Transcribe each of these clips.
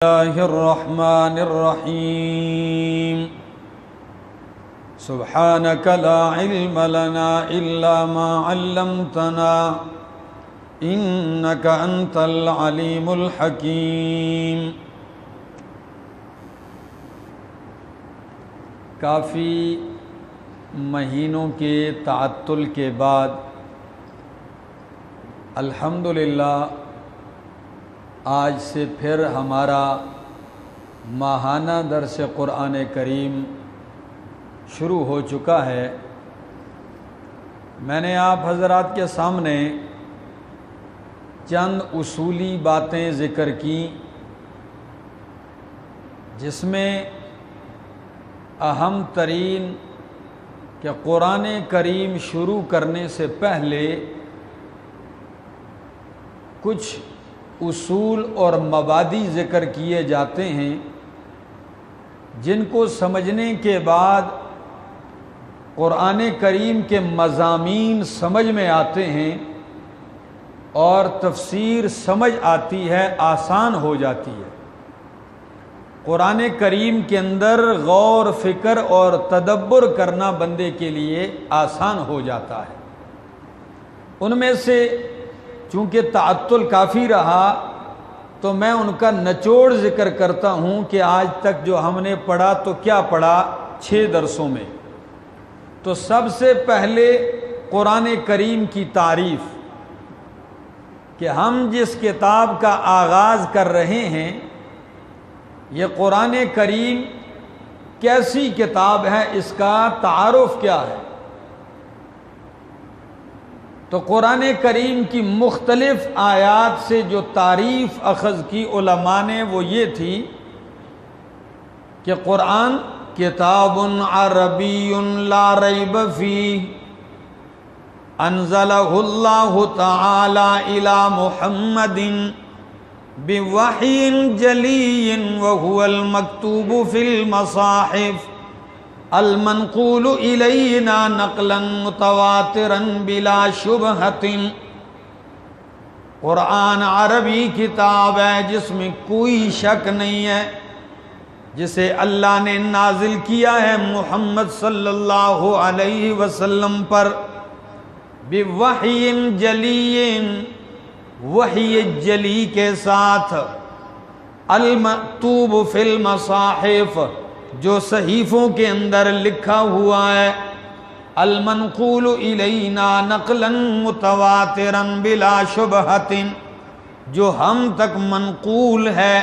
الله الرحمن الرحيم سبحانك لا علم لنا إلا ما علمتنا إنك أنت العليم الحكيم۔ کافی مہینوں کے تعطل کے بعد الحمدللہ آج سے پھر ہمارا ماہانہ درس قرآن کریم شروع ہو چکا ہے۔ میں نے آپ حضرات کے سامنے چند اصولی باتیں ذکر کی، جس میں اہم ترین کہ قرآن کریم شروع کرنے سے پہلے کچھ اصول اور مبادی ذکر کیے جاتے ہیں، جن کو سمجھنے کے بعد قرآن کریم کے مضامین سمجھ میں آتے ہیں اور تفسیر سمجھ آتی ہے، آسان ہو جاتی ہے۔ قرآن کریم کے اندر غور فکر اور تدبر کرنا بندے کے لیے آسان ہو جاتا ہے۔ ان میں سے چونکہ تعطل کافی رہا تو میں ان کا نچوڑ ذکر کرتا ہوں کہ آج تک جو ہم نے پڑھا تو کیا پڑھا 6 درسوں میں۔ تو سب سے پہلے قرآن کریم کی تعریف، کہ ہم جس کتاب کا آغاز کر رہے ہیں یہ قرآن کریم کیسی کتاب ہے، اس کا تعارف کیا ہے۔ تو قرآن کریم کی مختلف آیات سے جو تعریف اخذ کی علماء نے وہ یہ تھی کہ قرآن کتاب عربی لا ریب فیہ انزلہ اللہ تعالی الی محمد بوحی جلی وہو المکتوب فی المصاحف المنقول الینا نقلا متواترا بلا شبہۃ۔ قرآن عربی کتاب ہے جس میں کوئی شک نہیں ہے، جسے اللہ نے نازل کیا ہے محمد صلی اللہ علیہ وسلم پر بوحی جلی، وحی جلی کے ساتھ، المکتوب فی المصاحف جو صحیفوں کے اندر لکھا ہوا ہے، المنقول الینا نقلا متواترا بلا شبہۃ جو ہم تک منقول ہے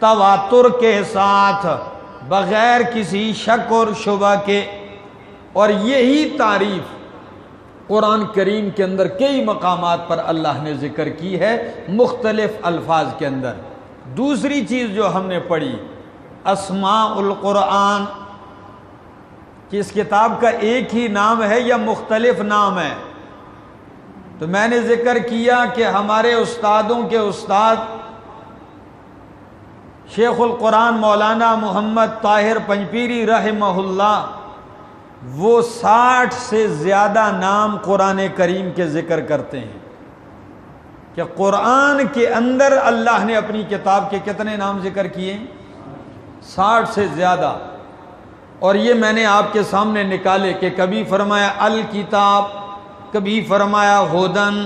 تواتر کے ساتھ بغیر کسی شک اور شبہ کے۔ اور یہی تعریف قرآن کریم کے اندر کئی مقامات پر اللہ نے ذکر کی ہے مختلف الفاظ کے اندر۔ دوسری چیز جو ہم نے پڑھی اسماء القرآن، کہ اس کتاب کا ایک ہی نام ہے یا مختلف نام ہے۔ تو میں نے ذکر کیا کہ ہمارے استادوں کے استاد شیخ القرآن مولانا محمد طاہر پنجپیری رحمہ اللہ وہ 60 سے زیادہ نام قرآن کریم کے ذکر کرتے ہیں، کہ قرآن کے اندر اللہ نے اپنی کتاب کے کتنے نام ذکر کیے؟ 60 سے زیادہ۔ اور یہ میں نے آپ کے سامنے نکالے کہ کبھی فرمایا الکتاب، کبھی فرمایا ہدن،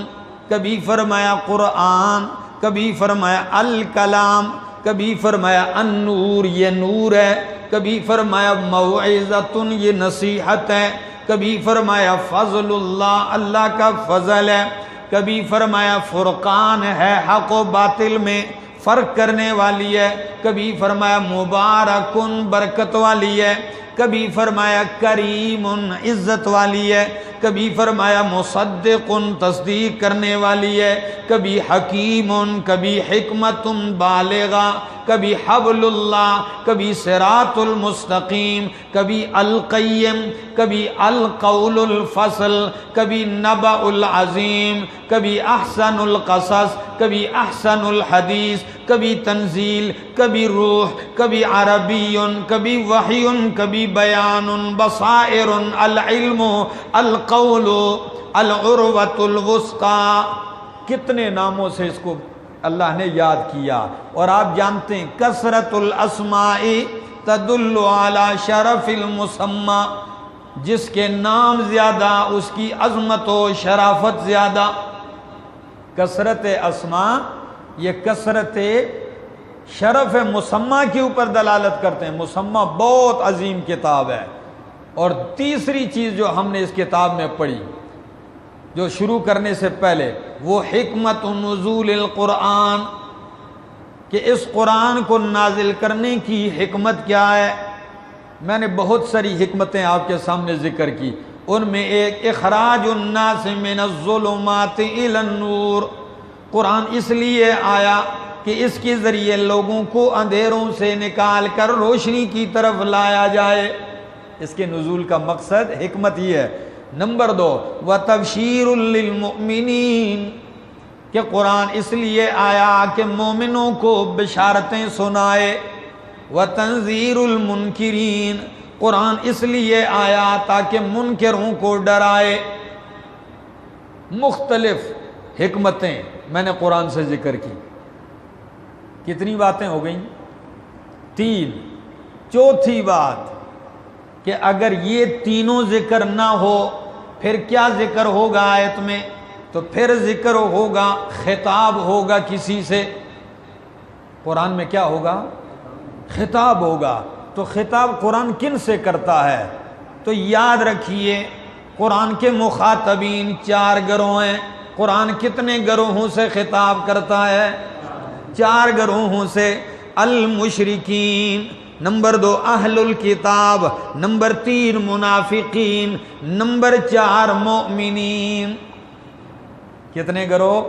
کبھی فرمایا قرآن، کبھی فرمایا الکلام، کبھی فرمایا النور یہ نور ہے، کبھی فرمایا موعظۃ یہ نصیحت ہے، کبھی فرمایا فضل اللہ اللہ کا فضل ہے، کبھی فرمایا فرقان ہے حق و باطل میں فرق کرنے والی ہے، کبھی فرمایا مبارکن برکت والی ہے، کبھی فرمایا کریم عزت والی ہے، کبھی فرمایا مصدق تصدیق کرنے والی ہے، کبھی حکیم، کبھی حکمت بالغہ، کبھی حبل اللہ، کبھی صراط المستقیم، کبھی القیم، کبھی القول الفصل، کبھی نبأ العظیم، کبھی احسن القصص، کبھی احسن الحدیث، کبھی تنزیل، کبھی روح، کبھی عربی، کبھی وحی، کبھی بیان، بصائر، العلم، القول، العروۃ الوثقی۔ کتنے ناموں سے اس کو اللہ نے یاد کیا۔ اور آپ جانتے ہیں کثرت الاسماء تدل علی شرف المسمى، جس کے نام زیادہ اس کی عظمت و شرافت زیادہ۔ کثرت اسماء یہ کثرت شرف مسمى کے اوپر دلالت کرتے ہیں۔ مسمى بہت عظیم کتاب ہے۔ اور تیسری چیز جو ہم نے اس کتاب میں پڑھی جو شروع کرنے سے پہلے، وہ حکمت نزول القرآن، کہ اس قرآن کو نازل کرنے کی حکمت کیا ہے۔ میں نے بہت ساری حکمتیں آپ کے سامنے ذکر کی، ان میں ایک اخراج الناس من الظلمات الی النور، قرآن اس لیے آیا کہ اس کے ذریعے لوگوں کو اندھیروں سے نکال کر روشنی کی طرف لایا جائے۔ اس کے نزول کا مقصد، حکمت یہ ہے۔ نمبر 2، وَتَبْشِيرٌ لِّلْمُؤْمِنِينَ، کہ قرآن اس لیے آیا کہ مومنوں کو بشارتیں سنائے۔ وَتَنذِيرُ الْمُنْكِرِينَ، قرآن اس لیے آیا تاکہ منکروں کو ڈرائے۔ مختلف حکمتیں میں نے قرآن سے ذکر کی۔ کتنی باتیں ہو گئیں؟ 3۔ چوتھی بات کہ اگر یہ تینوں ذکر نہ ہو پھر کیا ذکر ہوگا آیت میں؟ تو پھر ذکر ہوگا، خطاب ہوگا کسی سے۔ قرآن میں کیا ہوگا؟ خطاب ہوگا۔ تو خطاب قرآن کن سے کرتا ہے؟ تو یاد رکھیے قرآن کے مخاطبین 4 گروہ ہیں۔ قرآن کتنے گروہوں سے خطاب کرتا ہے؟ 4 گروہوں سے۔ المشرکین، نمبر 2 اہل الکتاب، نمبر 3 منافقین، نمبر 4 مومنین۔ کتنے گروہ؟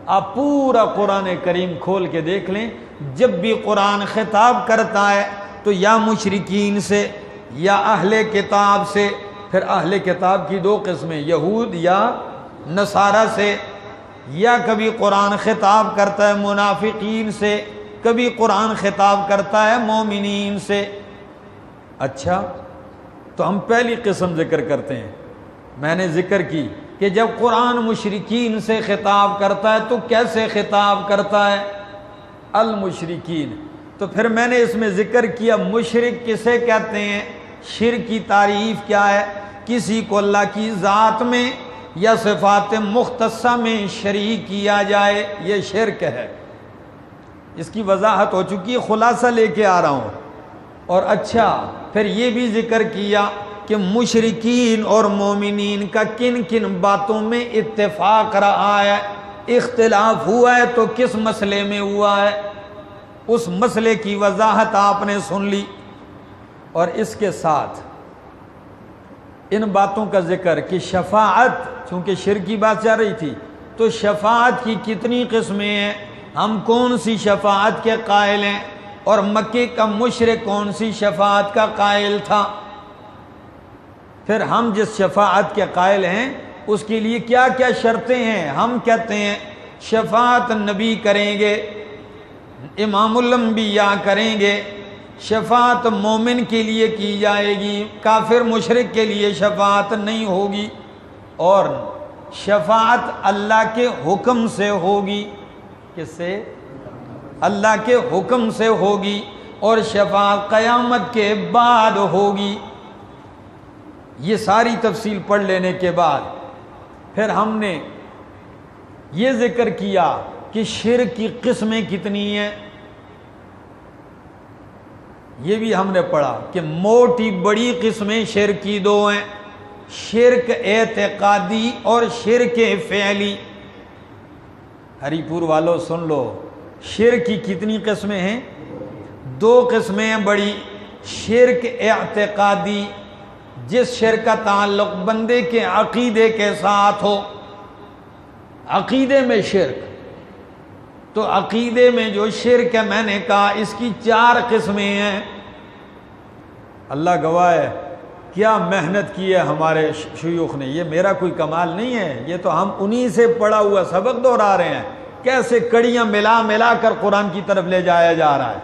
آپ پورا قرآن کریم کھول کے دیکھ لیں، جب بھی قرآن خطاب کرتا ہے تو یا مشرکین سے یا اہل کتاب سے۔ پھر اہل کتاب کی 2 قسمیں، یہود یا نصارہ سے، یا کبھی قرآن خطاب کرتا ہے منافقین سے، کبھی قرآن خطاب کرتا ہے مومنین سے۔ اچھا، تو ہم پہلی قسم ذکر کرتے ہیں۔ میں نے ذکر کی کہ جب قرآن مشرکین سے خطاب کرتا ہے تو کیسے خطاب کرتا ہے؟ المشرکین۔ تو پھر میں نے اس میں ذکر کیا مشرک کسے کہتے ہیں، شرک کی تعریف کیا ہے؟ کسی کو اللہ کی ذات میں یا صفات مختصہ میں شریک کیا جائے، یہ شرک ہے۔ اس کی وضاحت ہو چکی ہے، خلاصہ لے کے آ رہا ہوں۔ اور اچھا، پھر یہ بھی ذکر کیا کہ مشرکین اور مومنین کا کن کن باتوں میں اتفاق رہا ہے، اختلاف ہوا ہے تو کس مسئلے میں ہوا ہے، اس مسئلے کی وضاحت آپ نے سن لی۔ اور اس کے ساتھ ان باتوں کا ذکر کہ شفاعت، چونکہ شرک کی بات چل رہی تھی، تو شفاعت کی کتنی قسمیں ہیں، ہم کون سی شفاعت کے قائل ہیں، اور مکے کا مشرک کون سی شفاعت کا قائل تھا۔ پھر ہم جس شفاعت کے قائل ہیں اس کے لیے کیا کیا شرطیں ہیں۔ ہم کہتے ہیں شفاعت نبی کریں گے، امام الانبیاء کریں گے، شفاعت مومن کے لیے کی جائے گی، کافر مشرک کے لیے شفاعت نہیں ہوگی، اور شفاعت اللہ کے حکم سے ہوگی۔ کس سے؟ اللہ کے حکم سے ہوگی، اور شفاعت قیامت کے بعد ہوگی۔ یہ ساری تفصیل پڑھ لینے کے بعد پھر ہم نے یہ ذکر کیا کہ شرک کی قسمیں کتنی ہیں۔ یہ بھی ہم نے پڑھا کہ موٹی بڑی قسمیں شرک کی 2 ہیں، شرک اعتقادی اور شرک فعلی۔ ہری پور والوں سن لو، شرک کی کتنی قسمیں ہیں؟ 2 قسمیں ہیں بڑی۔ شرک اعتقادی، جس شرک کا تعلق بندے کے عقیدے کے ساتھ ہو، عقیدے میں شرک۔ تو عقیدے میں جو شرک ہے، میں نے کہا اس کی 4 قسمیں ہیں۔ اللہ گواہ ہے کیا محنت کی ہے ہمارے شیوخ نے، یہ میرا کوئی کمال نہیں ہے، یہ تو ہم انہی سے پڑھا ہوا سبق دہرا رہے ہیں، کیسے کڑیاں ملا ملا کر قرآن کی طرف لے جایا جا رہا ہے،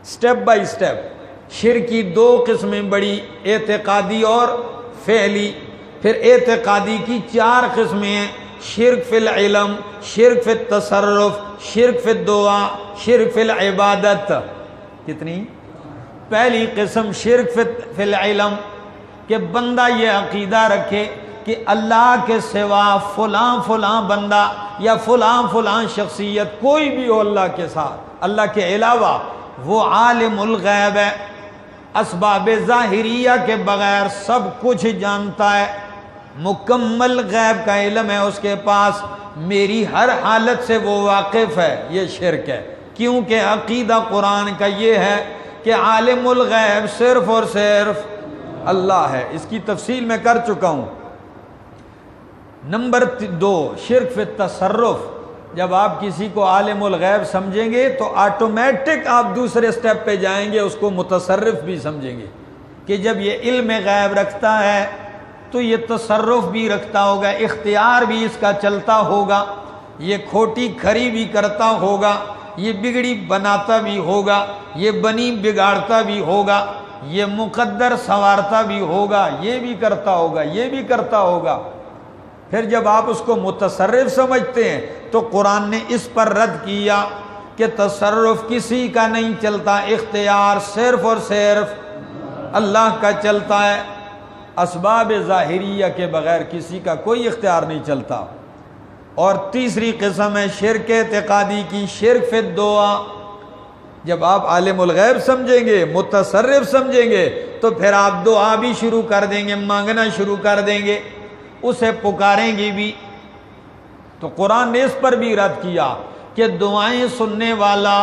سٹیپ بائی سٹیپ۔ شرک کی 2 قسمیں بڑی، اعتقادی اور فعلی۔ پھر اعتقادی کی 4 قسمیں ہیں، شرک فی العلم، شرک فی التصرف، شرک فی الدعا، شرک فی العبادت. کتنی؟ پہلی قسم شرک فی العلم، کہ بندہ یہ عقیدہ رکھے کہ اللہ کے سوا فلاں فلاں بندہ یا فلاں فلاں شخصیت کوئی بھی ہو اللہ کے ساتھ، اللہ کے علاوہ وہ عالم الغیب ہے، اسباب ظاہریہ کے بغیر سب کچھ جانتا ہے، مکمل غیب کا علم ہے اس کے پاس، میری ہر حالت سے وہ واقف ہے. یہ شرک ہے، کیونکہ عقیدہ قرآن کا یہ ہے کہ عالم الغیب صرف اور صرف اللہ ہے. اس کی تفصیل میں کر چکا ہوں. نمبر 2 شرک فی التصرف. جب آپ کسی کو عالم الغیب سمجھیں گے تو آٹومیٹک آپ دوسرے سٹیپ پہ جائیں گے، اس کو متصرف بھی سمجھیں گے کہ جب یہ علم غیب رکھتا ہے تو یہ تصرف بھی رکھتا ہوگا، اختیار بھی اس کا چلتا ہوگا، یہ کھوٹی کھری بھی کرتا ہوگا، یہ بگڑی بناتا بھی ہوگا، یہ بنی بگاڑتا بھی ہوگا، یہ مقدر سنوارتا بھی ہوگا، یہ بھی کرتا ہوگا، یہ بھی کرتا ہوگا. پھر جب آپ اس کو متصرف سمجھتے ہیں تو قرآن نے اس پر رد کیا کہ تصرف کسی کا نہیں چلتا، اختیار صرف اور صرف اللہ کا چلتا ہے، اسباب ظاہریہ کے بغیر کسی کا کوئی اختیار نہیں چلتا. اور تیسری قسم ہے شرک اعتقادی کی، شرک فی الدعا. جب آپ عالم الغیب سمجھیں گے، متصرف سمجھیں گے تو پھر آپ دعا بھی شروع کر دیں گے، مانگنا شروع کر دیں گے، اسے پکاریں گے بھی. تو قرآن نے اس پر بھی رد کیا کہ دعائیں سننے والا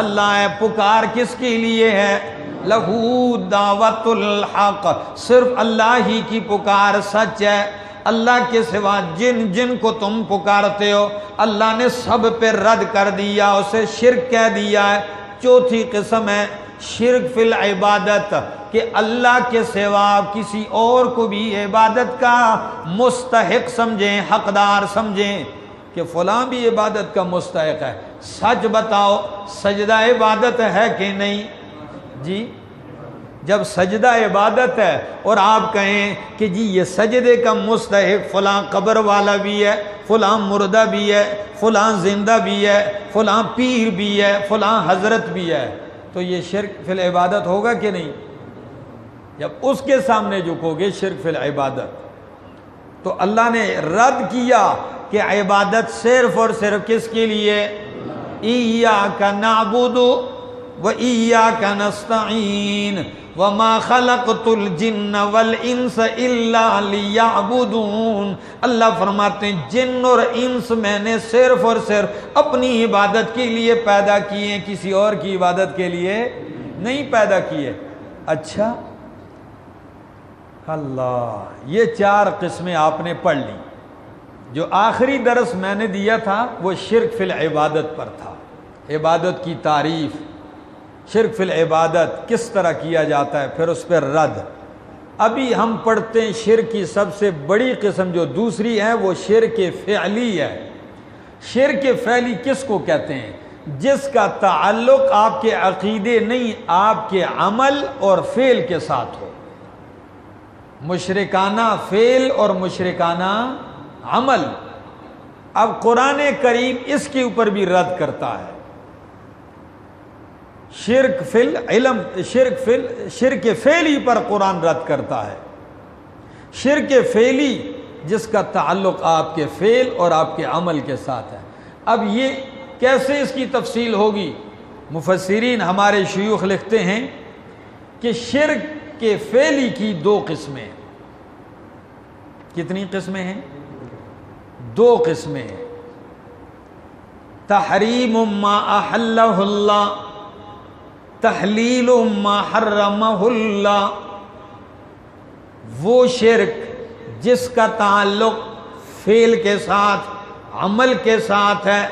اللہ ہے، پکار کس کے لیے ہے؟ لہو دعوت الحق، صرف اللہ ہی کی پکار سچ ہے. اللہ کے سوا جن کو تم پکارتے ہو اللہ نے سب پہ رد کر دیا، اسے شرک کہہ دیا ہے. چوتھی قسم ہے شرک فی العبادت، کہ اللہ کے سوا کسی اور کو بھی عبادت کا مستحق سمجھیں، حقدار سمجھیں کہ فلاں بھی عبادت کا مستحق ہے. سچ بتاؤ سجدہ عبادت ہے کہ نہیں؟ جی جب سجدہ عبادت ہے اور آپ کہیں کہ جی یہ سجدے کا مستحق فلاں قبر والا بھی ہے، فلاں مردہ بھی ہے، فلاں زندہ بھی ہے، فلاں پیر بھی ہے، فلاں حضرت بھی ہے، تو یہ شرک فی العبادت ہوگا کہ نہیں؟ جب اس کے سامنے جھکو گے شرک فی العبادت. تو اللہ نے رد کیا کہ عبادت صرف اور صرف کس کے لیے؟ ایاک نعبد و ایاک نستعین وما خلقت الجن والانس الا لیعبدون. اللہ فرماتے ہیں جن اور انس میں نے صرف اور صرف اپنی عبادت کے لیے پیدا کیے، کسی اور کی عبادت کے لیے نہیں پیدا کیے. اچھا اللہ، یہ 4 قسمیں آپ نے پڑھ لی. جو آخری درس میں نے دیا تھا وہ شرک فی العبادت پر تھا، عبادت کی تعریف، شرک فی العبادت کس طرح کیا جاتا ہے، پھر اس پر رد. ابھی ہم پڑھتے ہیں شرک کی سب سے بڑی قسم جو دوسری ہے وہ شرک فعلی ہے. شرک فعلی کس کو کہتے ہیں؟ جس کا تعلق آپ کے عقیدے نہیں، آپ کے عمل اور فعل کے ساتھ ہو. مشرکانہ فعل اور مشرکانہ عمل. اب قرآن کریم اس کے اوپر بھی رد کرتا ہے. شرک فی العلم، شرک فعلی پر قرآن رد کرتا ہے. شرک فعلی جس کا تعلق آپ کے فعل اور آپ کے عمل کے ساتھ ہے. اب یہ کیسے اس کی تفصیل ہوگی؟ مفسرین ہمارے شیوخ لکھتے ہیں کہ شرک کے فعلی کی 2 قسمیں. کتنی قسمیں ہیں؟ 2 قسمیں ہیں. تحریم ما احلہ اللہ، تحلیل ما حرمہ اللہ. وہ شرک جس کا تعلق فعل کے ساتھ، عمل کے ساتھ ہے،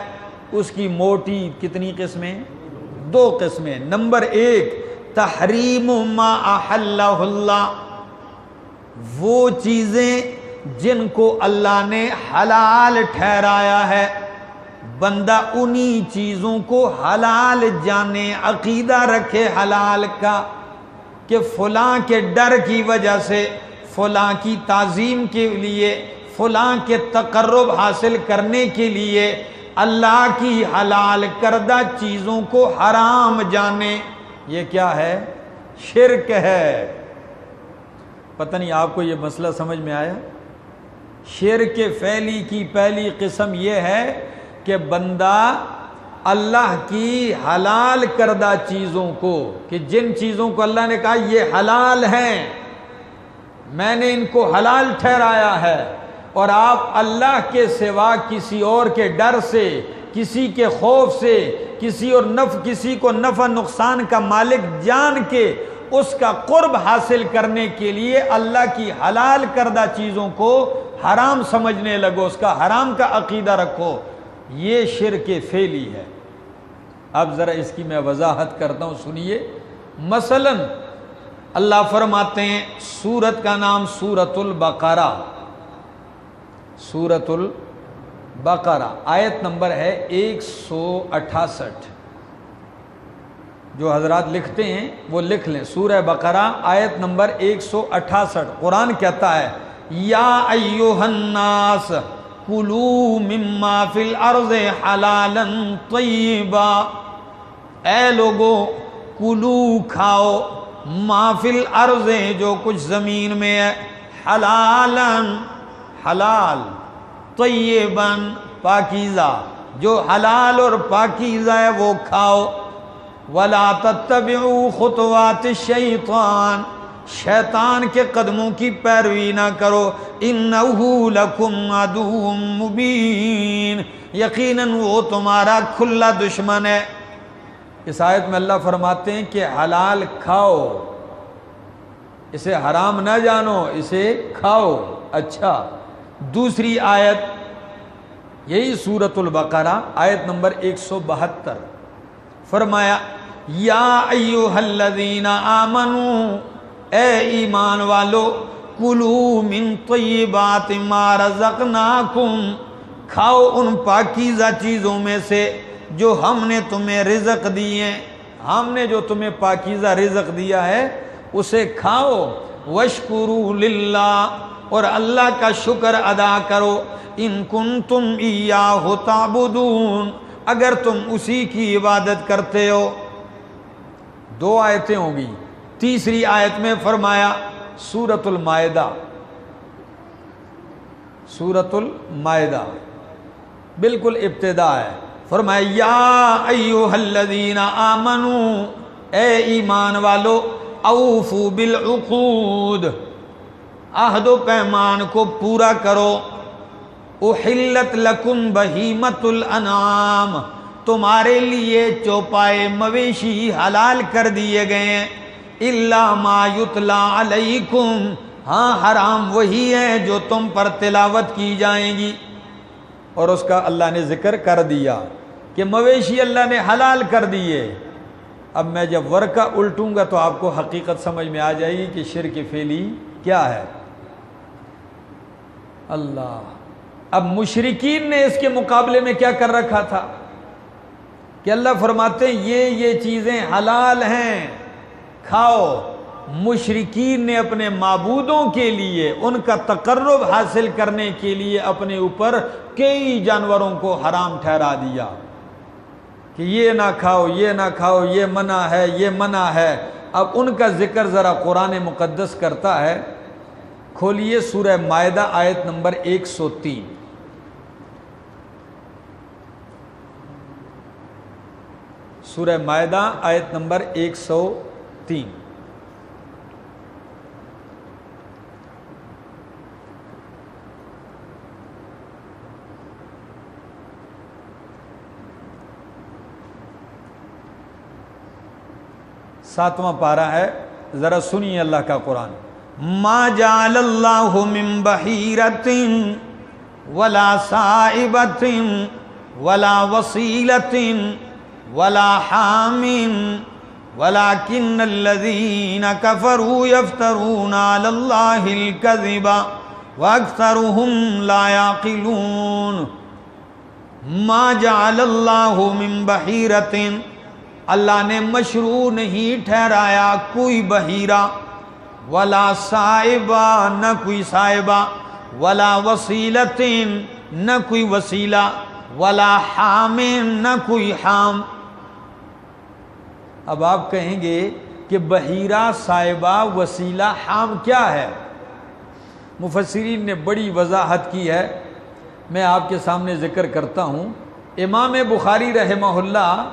اس کی موٹی کتنی قسمیں؟ 2 قسمیں. نمبر 1 تحریم ما احلہ اللہ، وہ چیزیں جن کو اللہ نے حلال ٹھہرایا ہے، بندہ انہی چیزوں کو حلال جانے، عقیدہ رکھے حلال کا کہ فلاں کے ڈر کی وجہ سے، فلاں کی تعظیم کے لیے، فلاں کے تقرب حاصل کرنے کے لیے اللہ کی حلال کردہ چیزوں کو حرام جانے، یہ کیا ہے؟ شرک ہے۔ پتہ نہیں آپ کو یہ مسئلہ سمجھ میں آیا؟ شرک فعلی کی پہلی قسم یہ ہے کہ بندہ اللہ کی حلال کردہ چیزوں کو، کہ جن چیزوں کو اللہ نے کہا یہ حلال ہیں، میں نے ان کو حلال ٹھہرایا ہے، اور آپ اللہ کے سوا کسی اور کے ڈر سے، کسی کے خوف سے، کسی کو نفع نقصان کا مالک جان کے اس کا قرب حاصل کرنے کے لیے اللہ کی حلال کردہ چیزوں کو حرام سمجھنے لگو، اس کا حرام کا عقیدہ رکھو، یہ شرک فعلی ہے۔ اب ذرا اس کی میں وضاحت کرتا ہوں، سنیے۔ مثلا اللہ فرماتے ہیں، سورت کا نام سورۃ البقرہ، سورۃ البقرہ، آیت نمبر ہے 168۔ جو حضرات لکھتے ہیں وہ لکھ لیں، سورہ بقرہ آیت نمبر 168۔ قرآن کہتا ہے یا ایھا الناس کلوا مما فی الارض حلالا طیبا، اے لوگو کلو کھاؤ، ما فی الارض جو کچھ زمین میں ہے، حلالا حلال، طیبا پاکیزہ، جو حلال اور پاکیزہ ہے وہ کھاؤ، ولا تتبعوا خطوات الشیطان، شیطان کے قدموں کی پیروی نہ کرو، انہ لکم عدو مبین، یقیناً وہ تمہارا کھلا دشمن ہے۔ اس آیت میں اللہ فرماتے ہیں کہ حلال کھاؤ، اسے حرام نہ جانو، اسے کھاؤ۔ اچھا، دوسری آیت یہی سورۃ البقرہ آیت نمبر 172، فرمایا یا ایھا الذین آمنوا، اے ایمان والو، کلوا من طیبات ما رزقناکم، کھاؤ ان پاکیزہ چیزوں میں سے جو ہم نے تمہیں رزق دیے، ہم نے جو تمہیں پاکیزہ رزق دیا ہے اسے کھاؤ، واشکروا للہ، اور اللہ کا شکر ادا کرو، ان کنتم ایاہ تعبدون، اگر تم اسی کی عبادت کرتے ہو۔ دو آیتیں ہوں گی۔ تیسری آیت میں فرمایا سورۃ المائدہ، سورۃ المائدہ بالکل ابتدا ہے، فرمایا یا ایھا الذین آمنوا، اے ایمان والو، اوفوا بالعقود، عہد و پیمان کو پورا کرو، احلت لکم بہیمۃ الانعام، تمہارے لیے چوپائے مویشی حلال کر دیے گئے ہیں، الا ما یتلی علیکم، ہاں حرام وہی ہے جو تم پر تلاوت کی جائیں گی۔ اور اس کا اللہ نے ذکر کر دیا کہ مویشی اللہ نے حلال کر دیے۔ اب میں جب ورقہ الٹوں گا تو آپ کو حقیقت سمجھ میں آ جائے گی کہ شرک فعلی کیا ہے۔ اللہ، اب مشرکین نے اس کے مقابلے میں کیا کر رکھا تھا کہ اللہ فرماتے ہیں یہ چیزیں حلال ہیں، کھاؤ۔ مشرکین نے اپنے معبودوں کے لیے، ان کا تقرب حاصل کرنے کے لیے اپنے اوپر کئی جانوروں کو حرام ٹھہرا دیا کہ یہ نہ کھاؤ، یہ نہ کھاؤ، یہ منع ہے، یہ منع ہے۔ اب ان کا ذکر ذرا قرآن مقدس کرتا ہے، کھولیے سورہ مائدہ آیت نمبر 103۔ سورہ مائدہ آیت نمبر 103۔ ساتواں پارہ ہے، ذرا سنیے اللہ کا قرآن۔ ما جعل اللہ من بحیرۃ ولا سائبۃ ولا وصیلۃ ولا حام ولکن الذین کفروا یفترون علی اللہ الکذب واکثرهم لا یعقلون۔ ما جعل اللہ من بحیرۃ، اللہ نے مشروع نہیں ٹھہرایا کوئی بحیرہ، ولا سائبہ، نہ کوئی سائبہ، ولا وسیلتین، نہ کوئی وسیلہ، ولا حامن، نہ کوئی حام۔ اب آپ کہیں گے کہ بحیرہ، صائبہ، وسیلہ، حام کیا ہے؟ مفسرین نے بڑی وضاحت کی ہے، میں آپ کے سامنے ذکر کرتا ہوں۔ امام بخاری رحمہ اللہ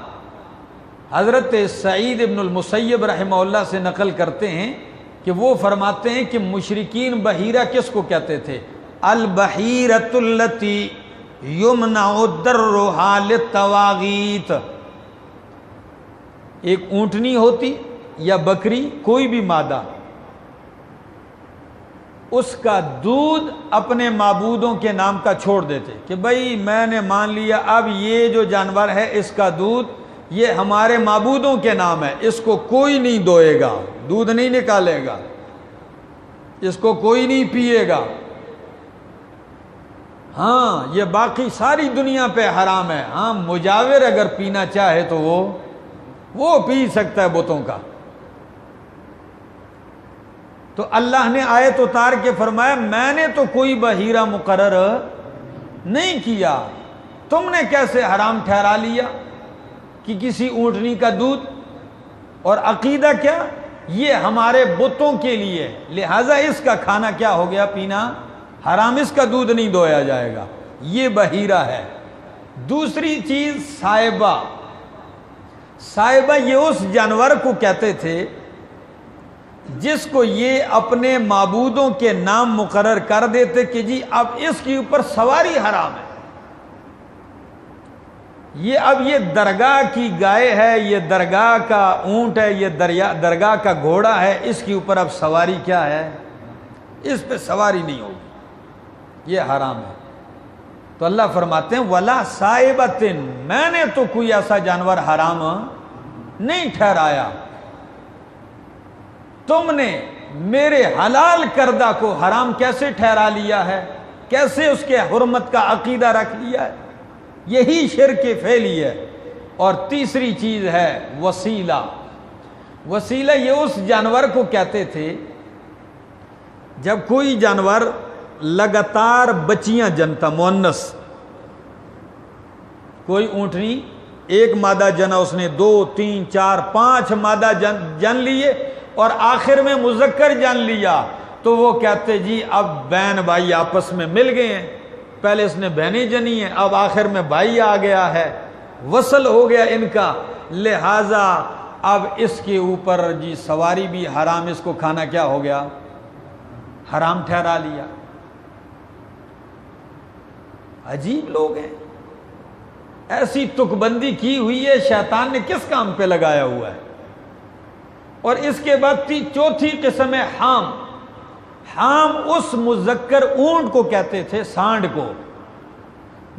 حضرت سعید ابن المسیب رحمہ اللہ سے نقل کرتے ہیں کہ وہ فرماتے ہیں کہ مشرکین بحیرہ کس کو کہتے تھے؟ البحیرۃ التی یمنع درها للطواغیت۔ ایک اونٹنی ہوتی یا بکری، کوئی بھی مادہ، اس کا دودھ اپنے معبودوں کے نام کا چھوڑ دیتے کہ بھائی میں نے مان لیا اب یہ جو جانور ہے اس کا دودھ یہ ہمارے معبودوں کے نام ہے، اس کو کوئی نہیں دوئے گا، دودھ نہیں نکالے گا، اس کو کوئی نہیں پیے گا، ہاں یہ باقی ساری دنیا پہ حرام ہے، ہاں مجاور اگر پینا چاہے تو وہ پی سکتا ہے بتوں کا۔ تو اللہ نے آیت اتار کے فرمایا میں نے تو کوئی بحیرہ مقرر نہیں کیا، تم نے کیسے حرام ٹھہرا لیا کہ کسی اونٹنی کا دودھ؟ اور عقیدہ کیا؟ یہ ہمارے بتوں کے لیے، لہذا اس کا کھانا کیا ہو گیا؟ پینا حرام، اس کا دودھ نہیں دویا جائے گا، یہ بحیرہ ہے۔ دوسری چیز صائبہ، صائبہ یہ اس جانور کو کہتے تھے جس کو یہ اپنے معبودوں کے نام مقرر کر دیتے کہ جی اب اس کے اوپر سواری حرام ہے، اب یہ درگاہ کی گائے ہے، یہ درگاہ کا اونٹ ہے، یہ درگاہ کا گھوڑا ہے، اس کے اوپر اب سواری کیا ہے؟ اس پہ سواری نہیں ہوگی، یہ حرام ہے۔ تو اللہ فرماتے ہیں ولا صائبۃ، میں نے تو کوئی ایسا جانور حرام نہیں ٹھہرایا، تم نے میرے حلال کردہ کو حرام کیسے ٹھہرا لیا ہے؟ کیسے اس کے حرمت کا عقیدہ رکھ لیا ہے؟ یہی شرک فعلی ہے۔ اور تیسری چیز ہے وسیلہ۔ وسیلہ یہ اس جانور کو کہتے تھے جب کوئی جانور لگاتار بچیاں جنتا، مؤنث، کوئی اونٹنی ایک مادہ جنا، اس نے 2 3 4 5 مادہ جن لیے اور آخر میں مذکر جن لیا، تو وہ کہتے جی اب بہن بھائی آپس میں مل گئے ہیں، پہلے اس نے بہنیں جنی ہیں، اب آخر میں بھائی آ گیا ہے، وصل ہو گیا ان کا، لہذا اب اس کے اوپر جی سواری بھی حرام، اس کو کھانا کیا ہو گیا؟ حرام ٹھہرا لیا۔ عجیب لوگ ہیں، ایسی تک بندی کی ہوئی ہے، شیطان نے کس کام پہ لگایا ہوا ہے۔ اور اس کے بعد چوتھی قسم ہے حام۔ حام اس مذکر اونٹ کو کہتے تھے، سانڈ کو،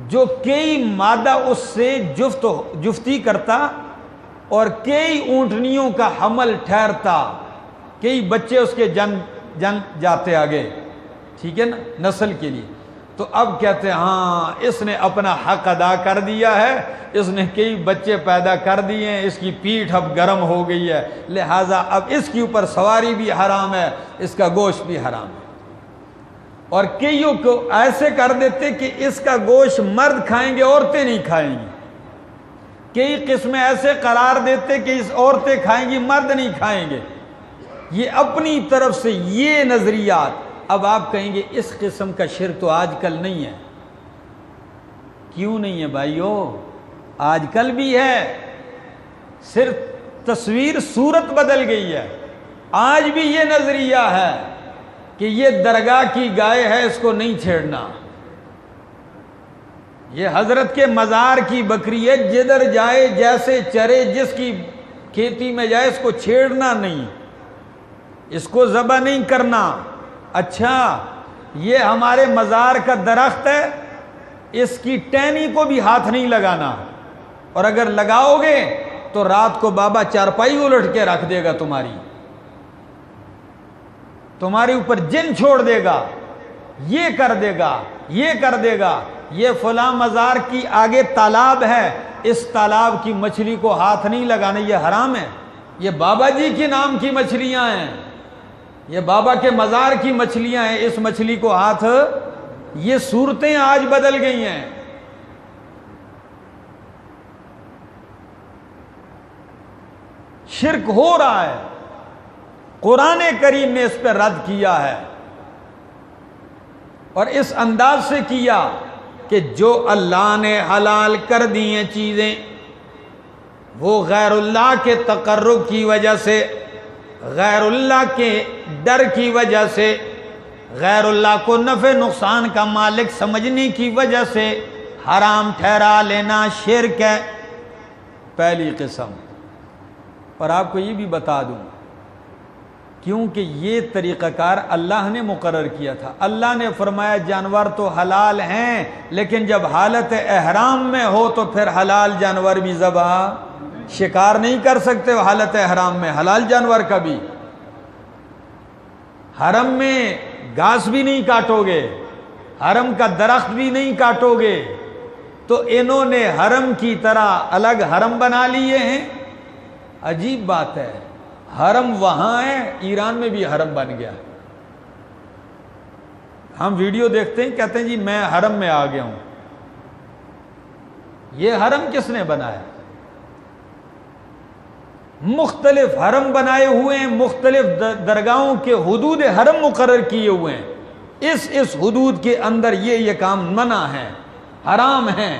جو کئی مادہ اس سے جفتی کرتا اور کئی اونٹنیوں کا حمل ٹھہرتا، کئی بچے اس کے جن جاتے آگے، ٹھیک ہے نا، نسل کے لیے۔ تو اب کہتے ہیں ہاں اس نے اپنا حق ادا کر دیا ہے، اس نے کئی بچے پیدا کر دیے ہیں، اس کی پیٹھ اب گرم ہو گئی ہے، لہٰذا اب اس کے اوپر سواری بھی حرام ہے، اس کا گوشت بھی حرام ہے۔ اور کئیوں کو ایسے کر دیتے کہ اس کا گوشت مرد کھائیں گے، عورتیں نہیں کھائیں گی۔ کئی قسمیں ایسے قرار دیتے کہ اس عورتیں کھائیں گی، مرد نہیں کھائیں گے۔ یہ اپنی طرف سے یہ نظریات۔ اب آپ کہیں گے اس قسم کا شرک تو آج کل نہیں ہے۔ کیوں نہیں ہے بھائیو؟ آج کل بھی ہے، صرف تصویر صورت بدل گئی ہے۔ آج بھی یہ نظریہ ہے کہ یہ درگاہ کی گائے ہے، اس کو نہیں چھیڑنا، یہ حضرت کے مزار کی بکری ہے، جدھر جائے جیسے چرے، جس کی کھیتی میں جائے اس کو چھیڑنا نہیں، اس کو ذبح نہیں کرنا۔ اچھا یہ ہمارے مزار کا درخت ہے، اس کی ٹہنی کو بھی ہاتھ نہیں لگانا، اور اگر لگاؤ گے تو رات کو بابا چارپائی الٹ کے رکھ دے گا، تمہاری اوپر جن چھوڑ دے گا، یہ کر دے گا، یہ کر دے گا۔ یہ فلاں مزار کی آگے تالاب ہے، اس تالاب کی مچھلی کو ہاتھ نہیں لگانا، یہ حرام ہے۔ یہ بابا جی کے نام کی مچھلیاں ہیں، یہ بابا کے مزار کی مچھلیاں ہیں، اس مچھلی کو ہاتھ یہ صورتیں آج بدل گئی ہیں. شرک ہو رہا ہے. قرآن کریم نے اس پہ رد کیا ہے اور اس انداز سے کیا کہ جو اللہ نے حلال کر دی ہیں چیزیں وہ غیر اللہ کے تقرب کی وجہ سے، غیر اللہ کے ڈر کی وجہ سے، غیر اللہ کو نفع نقصان کا مالک سمجھنے کی وجہ سے حرام ٹھہرا لینا شرک ہے، پہلی قسم. اور آپ کو یہ بھی بتا دوں کیونکہ یہ طریقہ کار اللہ نے مقرر کیا تھا. اللہ نے فرمایا جانور تو حلال ہیں لیکن جب حالت احرام میں ہو تو پھر حلال جانور بھی ذبح شکار نہیں کر سکتے ہو حالت احرام میں، حلال جانور کا بھی. حرم میں گھاس بھی نہیں کاٹو گے، حرم کا درخت بھی نہیں کاٹو گے. تو انہوں نے حرم کی طرح الگ حرم بنا لیے ہیں. عجیب بات ہے، حرم وہاں ہے، ایران میں بھی حرم بن گیا. ہم ویڈیو دیکھتے ہیں کہتے ہیں جی میں حرم میں آ گیا ہوں. یہ حرم کس نے بنایا؟ مختلف حرم بنائے ہوئے ہیں، مختلف درگاہوں کے حدود حرم مقرر کیے ہوئے ہیں. اس حدود کے اندر یہ کام منع ہے، حرام ہیں.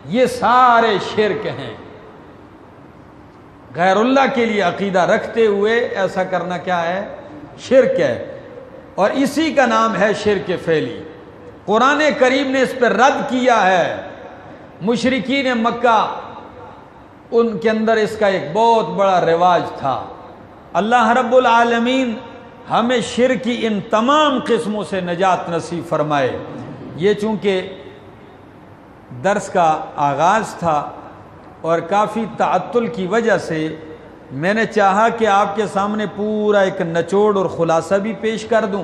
یہ سارے شرک ہیں. غیر اللہ کے لیے عقیدہ رکھتے ہوئے ایسا کرنا کیا ہے؟ شرک ہے. اور اسی کا نام ہے شرک فعلی. قرآن کریم نے اس پر رد کیا ہے. مشرکین مکہ ان کے اندر اس کا ایک بہت بڑا رواج تھا. اللہ رب العالمین ہمیں شرک کی ان تمام قسموں سے نجات نصیب فرمائے. یہ چونکہ درس کا آغاز تھا اور کافی تعطل کی وجہ سے میں نے چاہا کہ آپ کے سامنے پورا ایک نچوڑ اور خلاصہ بھی پیش کر دوں.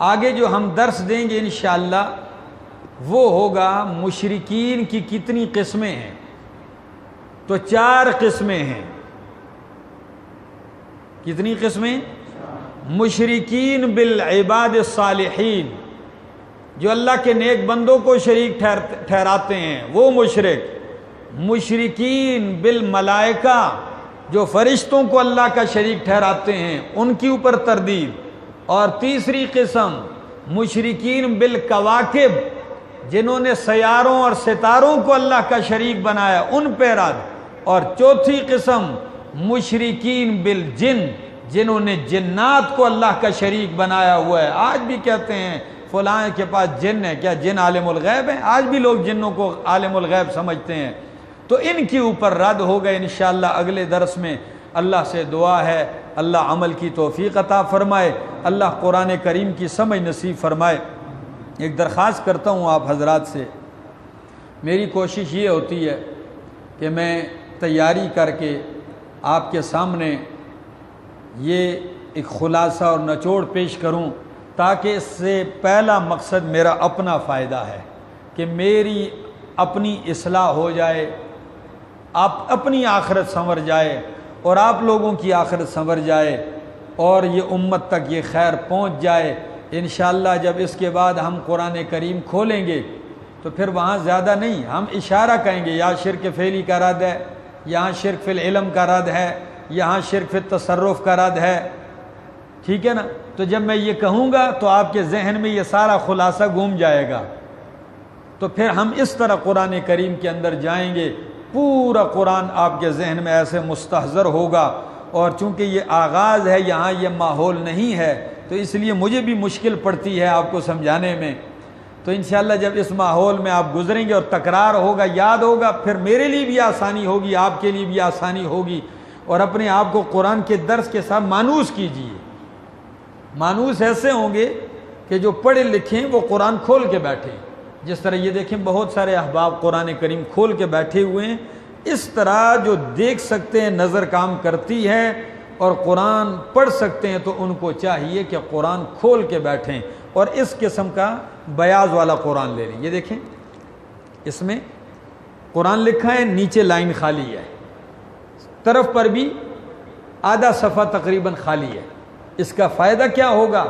آگے جو ہم درس دیں گے انشاءاللہ وہ ہوگا مشرکین کی کتنی قسمیں ہیں. تو 4 قسمیں ہیں. کتنی قسمیں؟ مشرکین بالعباد الصالحین، جو اللہ کے نیک بندوں کو شریک ٹھہراتے ہیں وہ مشرک. مشرکین بالملائکہ، جو فرشتوں کو اللہ کا شریک ٹھہراتے ہیں ان کی اوپر تردید. اور تیسری قسم مشرکین بالکواکب، جنہوں نے سیاروں اور ستاروں کو اللہ کا شریک بنایا ان پہ رد. اور چوتھی قسم مشرکین بالجن، جنہوں نے جنات کو اللہ کا شریک بنایا ہوا ہے. آج بھی کہتے ہیں فلاں کے پاس جن ہے، کیا جن عالم الغیب ہیں؟ آج بھی لوگ جنوں کو عالم الغیب سمجھتے ہیں. تو ان کے اوپر رد ہوگا انشاءاللہ اگلے درس میں. اللہ سے دعا ہے اللہ عمل کی توفیق عطا فرمائے، اللہ قرآن کریم کی سمجھ نصیب فرمائے. ایک درخواست کرتا ہوں آپ حضرات سے. میری کوشش یہ ہوتی ہے کہ میں تیاری کر کے آپ کے سامنے یہ ایک خلاصہ اور نچوڑ پیش کروں تاکہ اس سے پہلا مقصد میرا اپنا فائدہ ہے کہ میری اپنی اصلاح ہو جائے، آپ اپنی آخرت سنور جائے اور آپ لوگوں کی آخرت سنور جائے اور یہ امت تک یہ خیر پہنچ جائے. انشاءاللہ جب اس کے بعد ہم قرآن کریم کھولیں گے تو پھر وہاں زیادہ نہیں، ہم اشارہ کہیں گے یا شرک فعلی کا رد ہے، یہاں شرک فی العلم کا رد ہے، یہاں شرک فی التصرف کا رد ہے. ٹھیک ہے نا؟ تو جب میں یہ کہوں گا تو آپ کے ذہن میں یہ سارا خلاصہ گھوم جائے گا. تو پھر ہم اس طرح قرآن کریم کے اندر جائیں گے، پورا قرآن آپ کے ذہن میں ایسے مستحضر ہوگا. اور چونکہ یہ آغاز ہے، یہاں یہ ماحول نہیں ہے، تو اس لیے مجھے بھی مشکل پڑتی ہے آپ کو سمجھانے میں. تو انشاءاللہ جب اس ماحول میں آپ گزریں گے اور تکرار ہوگا، یاد ہوگا، پھر میرے لیے بھی آسانی ہوگی، آپ کے لیے بھی آسانی ہوگی. اور اپنے آپ کو قرآن کے درس کے ساتھ مانوس کیجیے. مانوس ایسے ہوں گے کہ جو پڑھے لکھیں وہ قرآن کھول کے بیٹھیں. جس طرح یہ دیکھیں بہت سارے احباب قرآن کریم کھول کے بیٹھے ہوئے ہیں. اس طرح جو دیکھ سکتے ہیں، نظر کام کرتی ہے اور قرآن پڑھ سکتے ہیں، تو ان کو چاہیے کہ قرآن کھول کے بیٹھیں اور اس قسم کا بیاض والا قرآن لے لیں. یہ دیکھیں اس میں قرآن لکھا ہے، نیچے لائن خالی ہے، طرف پر بھی آدھا صفحہ تقریباً خالی ہے. اس کا فائدہ کیا ہوگا؟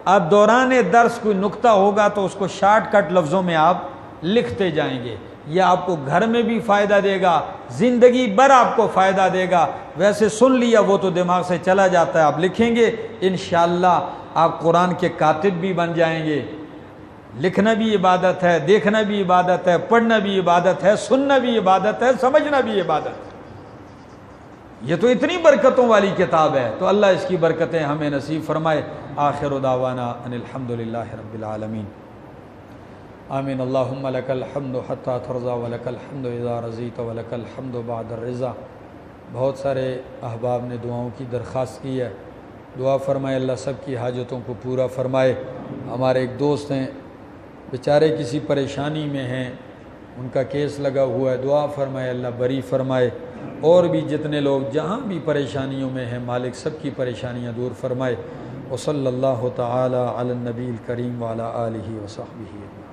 اب دوران درس کوئی نقطہ ہوگا تو اس کو شارٹ کٹ لفظوں میں آپ لکھتے جائیں گے، یہ آپ کو گھر میں بھی فائدہ دے گا، زندگی بھر آپ کو فائدہ دے گا۔ ویسے سن لیا وہ تو دماغ سے چلا جاتا ہے، آپ لکھیں گے انشاءاللہ آپ قرآن کے کاتب بھی بن جائیں گے۔ لکھنا بھی عبادت ہے، دیکھنا بھی عبادت ہے، پڑھنا بھی عبادت ہے، سننا بھی عبادت ہے، سمجھنا بھی عبادت ہے۔ یہ تو اتنی برکتوں والی کتاب ہے، تو اللہ اس کی برکتیں ہمیں نصیب فرمائے۔ آخر دعوانا ان الحمدللہ رب العالمین، آمین۔ اللہم لک الحمد حتی ترضی ولک الحمد اذا رضیت ولک الحمد بعد الرضا۔ بہت سارے احباب نے دعاؤں کی درخواست کی ہے، دعا فرمائے اللہ سب کی حاجتوں کو پورا فرمائے۔ ہمارے ایک دوست ہیں بیچارے کسی پریشانی میں ہیں، ان کا کیس لگا ہوا ہے، دعا فرمائے اللہ بری فرمائے۔ اور بھی جتنے لوگ جہاں بھی پریشانیوں میں ہیں مالک سب کی پریشانیاں دور فرمائے۔ وصلی اللہ تعالی علی النبی الکریم وعلی آلہ وصحبہ۔